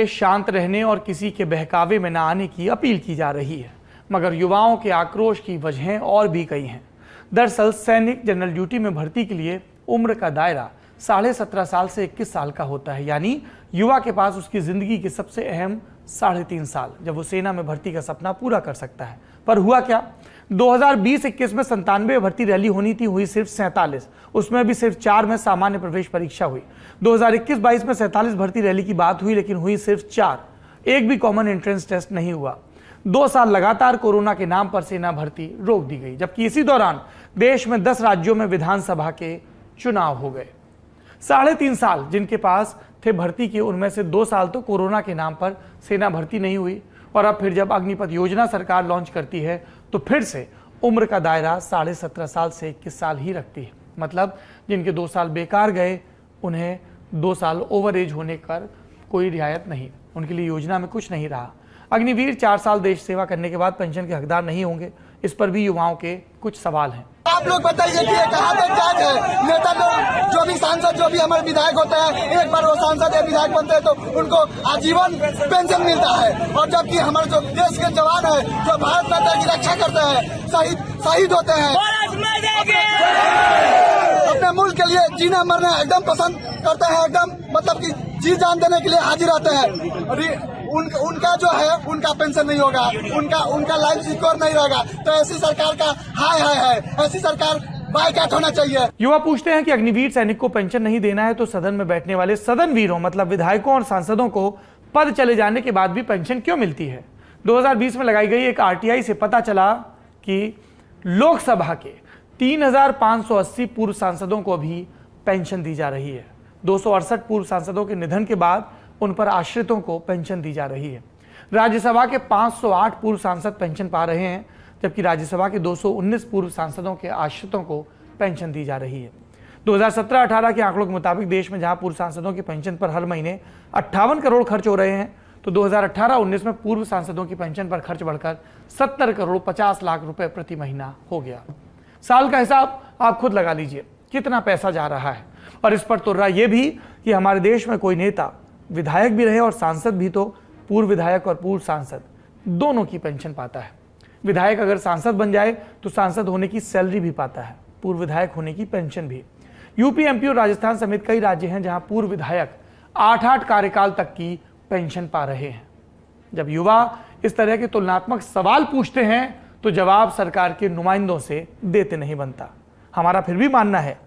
शांत रहने और किसी के बहकावे में न आने की अपील की जा रही है, मगर युवाओं के आक्रोश की वजहें और भी कई हैं। दरअसल सैनिक जनरल ड्यूटी में भर्ती के लिए उम्र का दायरा 17.5 साल से 21 साल का होता है, यानी युवा के पास उसकी जिंदगी के सबसे अहम 3.5 साल जब वो सेना में भर्ती का सपना पूरा कर सकता है। पर हुआ क्या, 2020-21 में 97 भर्ती रैली होनी थी, हुई सिर्फ 47, उसमें भी सिर्फ 4 में सामान्य प्रवेश परीक्षा हुई। 2021-22 में 47 भर्ती रैली की बात हुई, लेकिन हुई सिर्फ 4, एक भी कॉमन एंट्रेंस टेस्ट नहीं हुआ। 2 साल लगातार कोरोना के नाम पर सेना भर्ती रोक दी गई, जबकि इसी दौरान देश में 10 राज्यों में विधानसभा के चुनाव हो गए। 3.5 साल जिनके पास थे भर्ती के, उनमें से 2 साल तो कोरोना के नाम पर सेना भर्ती नहीं हुई, और अब फिर जब अग्निपथ योजना सरकार लॉन्च करती है तो फिर से उम्र का दायरा 17.5 साल से 21 साल ही रखती है। मतलब जिनके 2 साल बेकार गए, उन्हें 2 साल ओवर एज होने पर कोई रियायत नहीं, उनके लिए योजना में कुछ नहीं रहा। अग्निवीर 4 साल देश सेवा करने के बाद पेंशन के हकदार नहीं होंगे, इस पर भी युवाओं के कुछ सवाल हैं। आप लोग बताइए कि कहाँ तक जांच है। नेता लोग जो भी सांसद, जो भी हमारे विधायक होते हैं, एक बार वो सांसद या विधायक बनते हैं तो उनको आजीवन पेंशन मिलता है, और जबकि हमारे जो देश के जवान है, जो भारत माता की रक्षा करते हैं, शहीद होते हैं, अपने मुल्क के लिए जीना मरना एकदम पसंद करते हैं, एकदम मतलब कि जी जान देने के लिए हाजिर रहते हैं। उनका जो है उनका पेंशन नहीं होगा, उनका लाइफ सिक्योर नहीं रहेगा। तो ऐसी सरकार का हाय है, ऐसी सरकार बायकॉट होना चाहिए। युवा पूछते हैं कि अग्निवीर सैनिक को पेंशन नहीं देना है तो सदन में बैठने वाले सदन वीरों मतलब विधायकों और सांसदों को पद चले जाने के बाद भी पेंशन क्यों मिलती है। 2020 में लगाई गई एक RTI से पता चला कि लोकसभा के 3,580 पूर्व सांसदों को भी पेंशन दी जा रही है। 268 पूर्व सांसदों के निधन के बाद उन पर आश्रितों को पेंशन दी जा रही है। राज्यसभा के 508 पूर्व सांसद पेंशन पा रहे हैं, जबकि राज्यसभा के 219 पूर्व सांसदों के आश्रितों को पेंशन दी जा रही है। 2017-18 के आंकड़ों के मुताबिक देश में जहां पूर्व सांसदों की पेंशन पर हर महीने 58 करोड़ खर्च हो रहे हैं, तो 2018-19 में पूर्व सांसदों की पेंशन पर खर्च बढ़कर 70 करोड़ 50 लाख रुपए प्रति महीना हो गया। साल का हिसाब आप खुद लगा लीजिए कितना पैसा जा रहा है। और इस पर तुर्रा यह भी कि हमारे देश में कोई नेता विधायक भी रहे और सांसद भी तो पूर्व विधायक और पूर्व सांसद दोनों की पेंशन पाता है। विधायक अगर सांसद बन जाए तो सांसद होने की सैलरी भी पाता है, पूर्व विधायक होने की पेंशन भी। यूपी, MP और राजस्थान समेत कई राज्य हैं जहां पूर्व विधायक 8-8 कार्यकाल तक की पेंशन पा रहे हैं। जब युवा इस तरह के तुलनात्मक सवाल पूछते हैं तो जवाब सरकार के नुमाइंदों से देते नहीं बनता। हमारा फिर भी मानना है